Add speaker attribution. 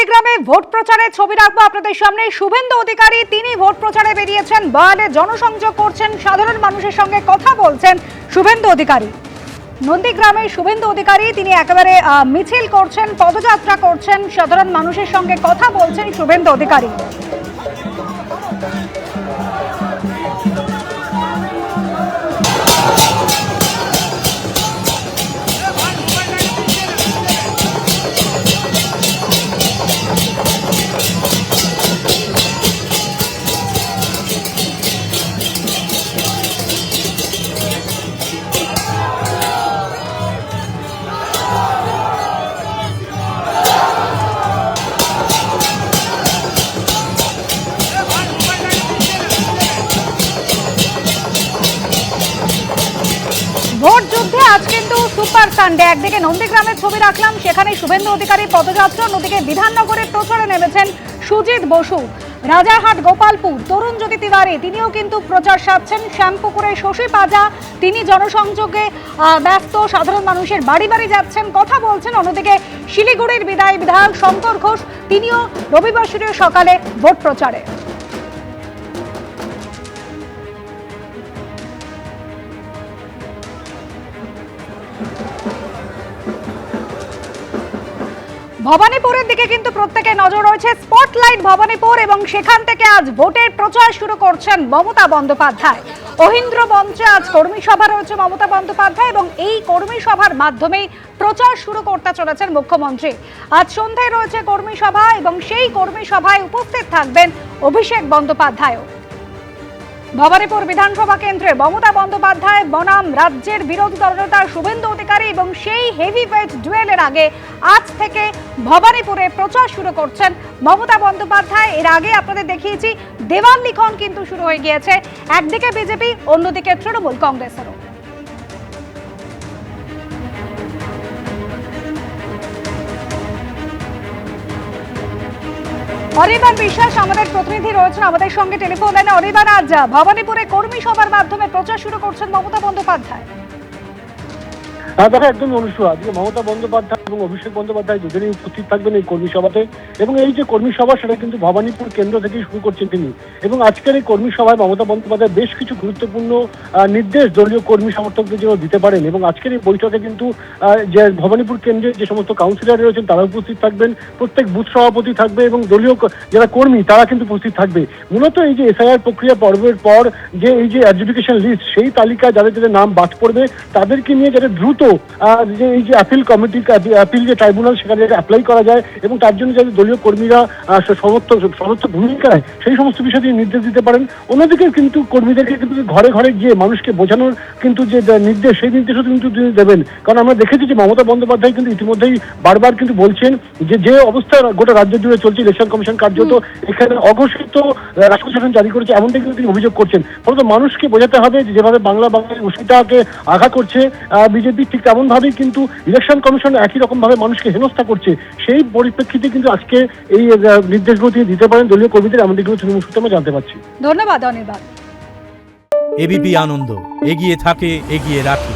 Speaker 1: নন্দীগ্রামে ভোট প্রচারের ছবি রাখবো আপনাদের সামনে। শুভেন্দু অধিকারী তিনি ভোট প্রচারে বেরিয়েছেন, বয়ানে জনসংযোগ করছেন, সাধারণ মানুষের সঙ্গে কথা বলছেন শুভেন্দু অধিকারী। নন্দীগ্রামে শুভেন্দু অধিকারী তিনি একেবারে মিছিল করছেন, পদযাত্রা করছেন, সাধারণ মানুষের সঙ্গে কথা বলছেন শুভেন্দু অধিকারী। ভোট যুদ্ধে আজ কিন্তু সুপার সানডে। একদিকে নন্দীগ্রামের ছবি রাখলাম, সেখানে শুভেন্দু অধিকারী পদযাত্রা, অন্যদিকে বিধাননগরে প্রচারে নেমেছেন সুজিত বসু। রাজারহাট, গোপালপুর তরুণ জ্যোতি তিওয়ারি তিনিও কিন্তু প্রচার সারছেন। শ্যামপুকুরে শশী পাজা তিনি জনসংযোগে ব্যস্ত, সাধারণ মানুষের বাড়ি বাড়ি যাচ্ছেন, কথা বলছেন। অন্যদিকে শিলিগুড়ির বিধায়ক শঙ্কর ঘোষ তিনিও রবিবার সকালে ভোট প্রচারে। ভবানীপুরের দিকে কিন্তু প্রত্যেকের নজর রয়েছে। স্পটলাইট ভবানীপুর, এবং সেখান থেকে আজ ভোটের প্রচার শুরু করছেন মমতা বন্দ্যোপাধ্যায়। অহিন্দ্র মঞ্চে আজ কর্মী সভা রয়েছে মমতা বন্দ্যোপাধ্যায়, এবং এই কর্মী সভার মাধ্যমেই প্রচার শুরু করতে চলেছেন মুখ্যমন্ত্রী। আজ সন্ধ্যায় রয়েছে কর্মী সভা, এবং সেই কর্মী সভায় উপস্থিত থাকবেন অভিষেক বন্দ্যোপাধ্যায়ও। ভবানীপুর বিধানসভা কেন্দ্রে মমতা বন্দ্যোপাধ্যায় বনাম রাজ্যের বিরোধী দলনেতা শুভেন্দু অধিকারী, এবং সেই হেভিওয়েট ডুয়েলের আগে আজ থেকে ভবানীপুরে প্রচার শুরু করছেন মমতা বন্দ্যোপাধ্যায়। এর আগে আপনাদের দেখিয়েছি দেওয়াল লিখন কিন্তু শুরু হয়ে গিয়েছে, একদিকে বিজেপি, অন্যদিকে তৃণমূল কংগ্রেসেরও। অনির্বাণ বিশ্বাস আমাদের প্রতিনিধি রয়েছেন আমাদের সঙ্গে টেলিফোন লাইনে। অনির্বাণ, আজ ভবানীপুরে কর্মী সভার মাধ্যমে প্রচার শুরু করছেন মমতা বন্দ্যোপাধ্যায়।
Speaker 2: দেখা একদম অনুষ্ঠিত। আজকে মমতা বন্দ্যোপাধ্যায় এবং অভিষেক বন্দ্যোপাধ্যায় দুজনেই উপস্থিত থাকবেন এই কর্মী সভাতে, এবং এই যে কর্মী সভা সেটা কিন্তু ভবানীপুর কেন্দ্র থেকেই শুরু করছেন তিনি। এবং আজকের এই কর্মী সভায় মমতা বন্দ্যোপাধ্যায় বেশ কিছু গুরুত্বপূর্ণ নির্দেশ দলীয় কর্মী সমর্থকদের জন্য দিতে পারেন। এবং আজকের এই বৈঠকে কিন্তু যে ভবানীপুর কেন্দ্রের যে সমস্ত কাউন্সিলর রয়েছেন তারা উপস্থিত থাকবেন, প্রত্যেক বুথ সভাপতি থাকবে, এবং দলীয় যারা কর্মী তারা কিন্তু উপস্থিত থাকবে। মূলত এই যে এসআইআর প্রক্রিয়া পর্বের পর যে এই যে অ্যাডজুডিকেশন লিস্ট, সেই তালিকায় যাদের যাদের নাম বাদ পড়বে তাদেরকে নিয়ে যারা দ্রুত যে এই যে আপিল কমিটি, আপিল যে ট্রাইব্যুনাল, সেখানে যাতে অ্যাপ্লাই করা যায়, এবং তার জন্য যাতে দলীয় কর্মীরা সমর্থ ভূমিকা নেয়, সেই সমস্ত বিষয়ে তিনি নির্দেশ দিতে পারেন। অন্যদিকে কিন্তু কর্মীদেরকে কিন্তু ঘরে ঘরে গিয়ে মানুষকে বোঝানোর কিন্তু যে নির্দেশ, সেই নির্দেশও কিন্তু তিনি দেবেন। কারণ আমরা দেখেছি যে মমতা বন্দ্যোপাধ্যায় কিন্তু ইতিমধ্যেই বারবার কিন্তু বলছেন যে অবস্থা গোটা রাজ্য জুড়ে চলছে, ইলেকশন কমিশন কার্যত এখানে অঘোষিত রাষ্ট্রীয় শাসন জারি করেছে, এমনটাই কিন্তু তিনি অভিযোগ করছেন। ফলত মানুষকে বোঝাতে হবে যে যেভাবে বাঙালির অস্মিতাকে আঘাত করছে বিজেপি, ঠিক তেমন ভাবেই কিন্তু ইলেকশন কমিশন একই রকম ভাবে মানুষকে হেনস্থা করছে। সেই পরিপ্রেক্ষিতে কিন্তু আজকে এই নির্দেশগুলো তিনি দিতে পারেন দলীয় কর্মীদের, এমন দিকগুলো তৃণমূল সূত্রে আমরা জানতে পারছি।
Speaker 1: ধন্যবাদ অনির্বাণ।
Speaker 3: এবিপি আনন্দ, এগিয়ে থাকে, এগিয়ে রাখে।